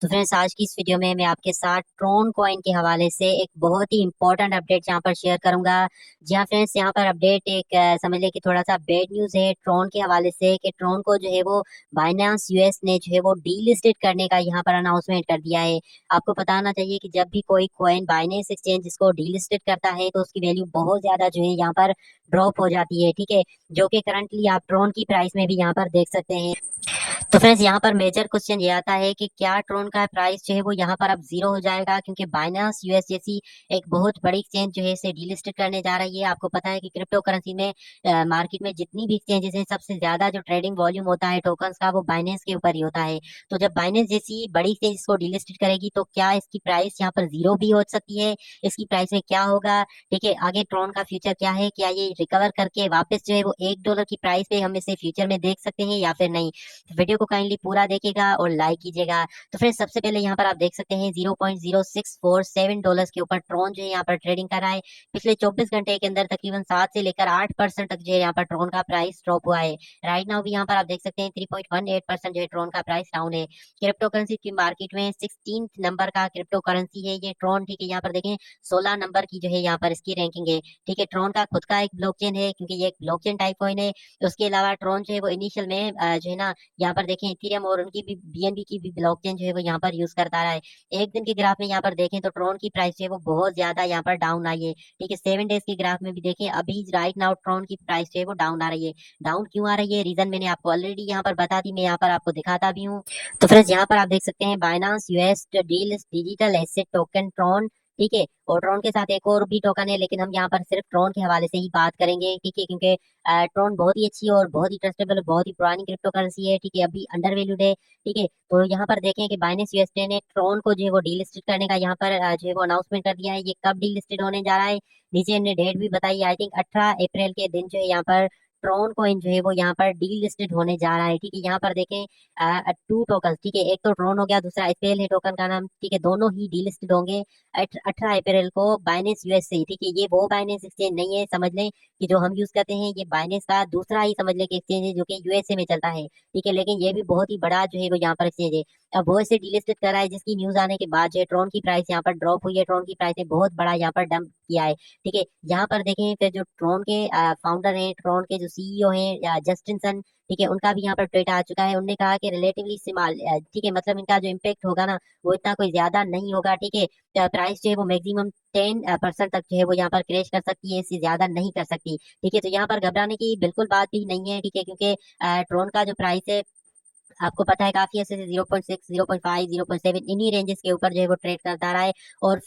तो फ्रेंड्स आज की इस वीडियो में मैं आपके साथ ट्रोन कॉइन के हवाले से एक बहुत ही इंपॉर्टेंट अपडेट यहाँ पर शेयर करूंगा। जी हाँ फ्रेंड्स, यहाँ पर अपडेट एक समझ लें कि थोड़ा सा बैड न्यूज़ है ट्रोन के हवाले से कि ट्रोन को जो है वो बाइनेंस यूएस ने जो है वो डीलिस्टेड करने का यहाँ पर अनाउंसमेंट कर दिया है। आपको पता होना चाहिए कि जब भी कोई कॉइन बाइनेंस एक्सचेंज इसको डीलिस्टेड करता है तो उसकी वैल्यू बहुत ज्यादा जो है यहाँ पर ड्रॉप हो जाती है, ठीक है। जो कि करंटली आप ट्रोन की प्राइस में भी यहाँ पर देख सकते हैं। तो फ्रेंड्स यहाँ पर मेजर क्वेश्चन ये आता है कि क्या ट्रोन का प्राइस जो है वो यहाँ पर अब जीरो हो जाएगा, क्योंकि बाइनांस यूएस जैसी एक बहुत बड़ी एक्सचेंज जो है इसे डीलिस्टेड करने जा रही है। आपको पता है कि क्रिप्टो करेंसी में मार्केट में जितनी भी एक्सचेंजेस हैं सबसे ज्यादा जो ट्रेडिंग वॉल्यूम होता है टोकन्स का वो बाइनेंस के ऊपर ही होता है। तो जब बाइनेंस जैसी बड़ी एक्सचेंज इसको डीलिस्टेड करेगी तो क्या इसकी प्राइस यहाँ पर जीरो भी हो सकती है? इसकी प्राइस में क्या होगा? ठीक है, आगे ट्रोन का फ्यूचर क्या है? क्या ये रिकवर करके वापस जो है वो $1 की प्राइस पे हम इसे फ्यूचर में देख सकते हैं या फिर नहीं? वीडियो को काइंडली पूरा देखिएगा और लाइक कीजिएगा। तो फ्रेंड्स सबसे पहले यहाँ पर आप देख सकते हैं $0.0647 के ऊपर ट्रोन जो है यहाँ पर ट्रेडिंग कर रहा है। पिछले 24 घंटे के अंदर तकरीबन 7 से लेकर 8% तक जो है यहाँ पर ट्रोन का प्राइस ड्रॉप हुआ है। राइट नाउ भी यहाँ पर आप देख सकते हैं 3.18% जो है ट्रोन का प्राइस डाउन है। क्रिप्टो करेंसी की मार्केट में 16 नंबर का क्रिप्टो करेंसी है ये ट्रोन, ठीक है। यहाँ पर देखें 16 नंबर की जो है यहाँ पर इसकी रैंकिंग है, ठीक है। ट्रोन का खुद का एक ब्लॉकचेन है क्योंकि ये एक ब्लॉकचेन टाइप कॉइन है। उसके अलावा ट्रोन जो है वो इनिशियल में जो है ना यहाँ पर देखें इथेरियम और उनकी भी बीएनबी की भी ब्लॉकचेन जो है वो यहाँ पर यूज करता रहा है। एक दिन के ग्राफ में यहाँ पर देखें तो ट्रोन की प्राइस जो है वो बहुत ज्यादा यहाँ पर डाउन आई है, ठीक है। 7 डेज के ग्राफ में भी देखें अभी राइट नाउ ट्रोन की प्राइस जो है वो डाउन आ रही है। डाउन क्यों आ रही है, रीजन मैंने आपको ऑलरेडी यहाँ पर बता दी, मैं यहाँ पर आपको दिखाता भी हूँ। तो फ्रेंड्स यहाँ पर आप देख सकते हैं Binance US deal digital asset token Tron, ठीक है। और ट्रोन के साथ एक और भी टोकन है लेकिन हम यहाँ पर सिर्फ ट्रोन के हवाले से ही बात करेंगे, ठीक है। क्योंकि ट्रोन बहुत ही अच्छी और बहुत ही ट्रस्टेबल बहुत ही पुरानी क्रिप्टो करेंसी है, ठीक है। अभी अंडर वैल्यूड है, ठीक है। तो यहाँ पर देखें कि बाइनेंस यूएसडी ने ट्रोन को जो है वो डीलिस्टेड करने का यहाँ पर जो है वो अनाउंसमेंट कर दिया है। ये कब डीलिस्टेड होने जा रहा है, नीचे हमने डेट भी बताई, आई थिंक 18 अप्रैल के दिन जो है यहाँ पर ट्रोन कॉइन जो है वो यहाँ पर डीलिस्टेड होने जा रहा है, ठीक है। यहाँ पर देखें 2 टोकन, ठीक है। एक तो ट्रोन हो गया, दूसरा स्पेल है टोकन का नाम, ठीक है। दोनों ही डीलिस्टेड होंगे 18 अप्रैल को बाइनेंस यूएस से, ठीक है। ये वो बाइनेंस एक्सचेंज नहीं है, समझ लें कि जो हम यूज करते हैं ये बाइनेंस का दूसरा ही समझ लें कि एक्सचेंज है जो कि यूएसए में चलता है, ठीक है। लेकिन ये भी बहुत ही बड़ा जो है वो यहाँ पर एक्सचेंज है। अब वो इसे डीलिस्टेड करा है जिसकी न्यूज आने के बाद जो है ट्रोन की प्राइस यहाँ पर ड्रॉप हुई है। ट्रोन की प्राइस ने बहुत बड़ा यहाँ पर डंप किया है, ठीक है। यहाँ पर देखें फिर जो ट्रोन के फाउंडर हैं, ट्रोन के जो सीईओ हैं जस्टिन सन, ठीक है, उनका भी यहाँ पर ट्वीट आ चुका है। उन्होंने कहा कि रिलेटिवली स्मॉल, ठीक है, मतलब इनका जो इम्पेक्ट होगा ना वो इतना कोई ज्यादा नहीं होगा, ठीक है। प्राइस जो है वो मैक्सिमम 10% तक जो है वो यहाँ पर क्रैश कर सकती है, इससे ज्यादा नहीं कर सकती, ठीक है। तो यहाँ पर घबराने की बिल्कुल बात भी नहीं है, ठीक है, क्योंकि ट्रोन का जो प्राइस है आपको पता है काफी अच्छे से 0.6 0.5 0.7 इन्हीं रेंजेस के ऊपर जो है वो ट्रेड करता रहा है। और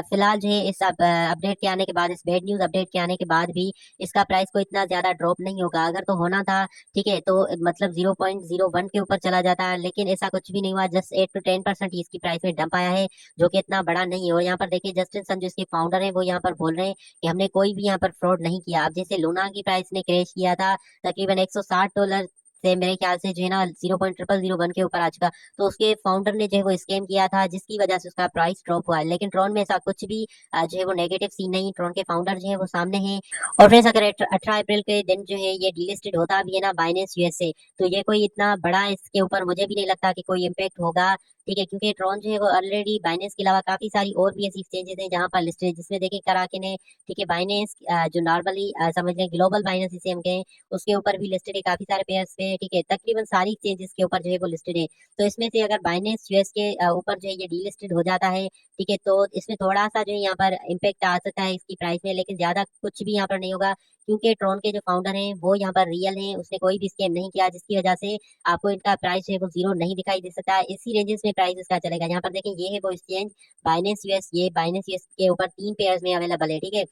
फिलहाल जो है इस अपडेट के आने के बाद, इस बैड न्यूज अपडेट के आने के बाद भी इसका प्राइस को इतना ज्यादा ड्रॉप नहीं होगा। अगर तो होना था, ठीक है, तो मतलब 0.01 के ऊपर चला जाता है, लेकिन ऐसा कुछ भी नहीं हुआ। जस्ट 8 to 10% ही इसकी प्राइस में डंप आया है, जो कि इतना बड़ा नहीं है। और यहाँ पर देखिए जस्टिन सन जो इसके फाउंडर है वो यहाँ पर बोल रहे हैं कि हमने कोई भी यहाँ पर फ्रॉड नहीं किया। अब जैसे लूना की प्राइस ने क्रैश किया था तकरीबन $160 से, मेरे ख्याल से जो है ना 0.0001 के ऊपर आ चुका, तो उसके फाउंडर ने जो है वो स्कैम किया था जिसकी वजह से उसका प्राइस ड्रॉप हुआ है। लेकिन ट्रॉन में ऐसा कुछ भी जो है वो नेगेटिव सीन नहीं, ट्रॉन के फाउंडर जो है वो सामने हैं। और फ्रेंड्स अगर 18 अप्रैल के दिन जो है ये डीलिस्टेड होता भी है ना बाइनेंस यूएसए, तो ये कोई इतना बड़ा इसके ऊपर मुझे भी नहीं लगता कि कोई इम्पेक्ट होगा, ठीक है। क्योंकि ट्रॉन जो है वो ऑलरेडी बाइनेंस के अलावा काफी सारी और भी ऐसी एक्सचेंजेस हैं जहां पर लिस्टेड है, जिसमें देखिए कराके ने, ठीक है, बाइनेंस जो नॉर्मली समझ लें ग्लोबल बाइनेंस इसे हम कहें, उसके ऊपर भी लिस्टेड है काफी सारे पेयर्स पे, ठीक है। तकरीबन सारी एक्सचेंजेस के ऊपर जो है वो लिस्टेड है। तो इसमें से अगर बाइनेंस यूएस के ऊपर जो है ये डीलिस्टेड हो जाता है, ठीक है, तो इसमें थोड़ा सा जो है यहाँ पर इम्पेक्ट आ सकता है इसकी प्राइस में, लेकिन ज्यादा कुछ भी यहाँ पर नहीं होगा। क्योंकि ट्रॉन के जो फाउंडर हैं वो यहाँ पर रियल हैं, उसने कोई भी स्कैम नहीं किया, जिसकी वजह से आपको इनका प्राइस जो है वो जीरो नहीं दिखाई दे सकता है। इसी रेंजेस में प्राइस इसका चलेगा। यहाँ पर देखें ये है वो एक्सचेंज बाइनेंस यूएस, ये बाइनेंस यूएस के ऊपर 3 पेयर्स में अवेलेबल है, ठीक है।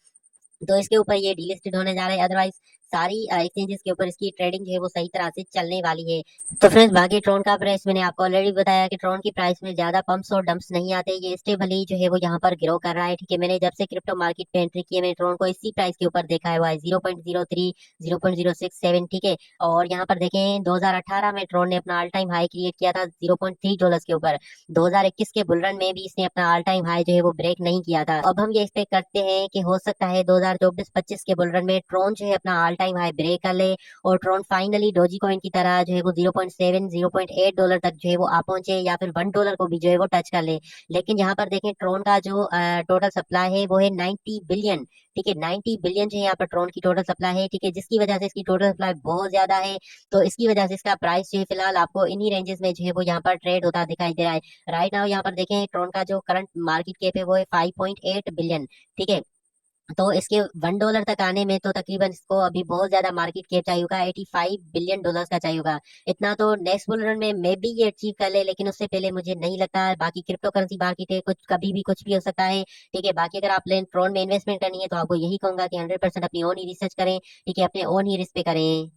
तो इसके ऊपर ये डीलिस्टेड होने जा रहा है, अदरवाइज सारी एक्सचेंजेस के ऊपर इसकी ट्रेडिंग जो है वो सही तरह से चलने वाली है। तो फ्रेंड्स बाकी ट्रोन का प्राइस मैंने आपको ऑलरेडी बताया कि ट्रोन की प्राइस में ज्यादा पंप्स और डंप्स नहीं आते, ये स्टेबली जो है वो यहाँ पर ग्रो कर रहा है, ठीक है। मैंने जब से क्रिप्टो मार्केट में एंट्री की है मैंने ट्रोन को इसी प्राइस के ऊपर देखा हुआ है 0.03 0.067, ठीक है। और यहाँ पर देखें 2018 में ट्रोन ने अपना ऑल टाइम हाई क्रिएट किया था $0.3 के ऊपर। 2021 के बुलरन में भी इसने अपना ऑल टाइम हाई जो है वो ब्रेक नहीं किया था। अब हम ये एक्सपेक्ट करते हैं कि हो सकता है 2024-25 के बुलरन में ट्रोन जो है अपना ऑल टाइम हाई ब्रेक कर ले और ट्रोन फाइनली डोजी कॉइन की तरह जो है वो 0.7 $0.8 तक जो है वो आ पहुंचे या फिर $1 को भी जो है वो टच कर ले। लेकिन यहाँ पर देखें ट्रोन का जो टोटल सप्लाई है वो है 90 बिलियन। ठीक है, 90 बिलियन जो है यहाँ पर ट्रोन की टोटल सप्लाई है। ठीक है, जिसकी वजह से इसकी टोटल सप्लाई बहुत ज्यादा है। तो इसकी वजह से इसका प्राइस जो है फिलहाल आपको इन्हीं रेंजेस में जो है वो यहाँ पर ट्रेड होता दिखाई दे रहा है। राइट नाउ यहाँ पर देखें ट्रोन का जो करंट मार्केट कैप है वो है 5.8 बिलियन। ठीक है, तो इसके $1 तक आने में तो तकरीबन इसको अभी बहुत ज्यादा मार्केट कैप चाहिए होगा, $85 बिलियन का चाहिए होगा। इतना तो नेक्स्ट बुल रन में मे बी ये अचीव कर ले, लेकिन उससे पहले मुझे नहीं लगता। बाकी क्रिप्टो करेंसी मार्केट है, कुछ कभी भी कुछ भी हो सकता है। ठीक है, बाकी अगर आप ट्रोन में इन्वेस्टमेंट करनी है तो आपको यही कहूंगा कि 100% अपनी ओन ही रिसर्च करें। ठीक है, अपने ओन ही रिस्क पे करें।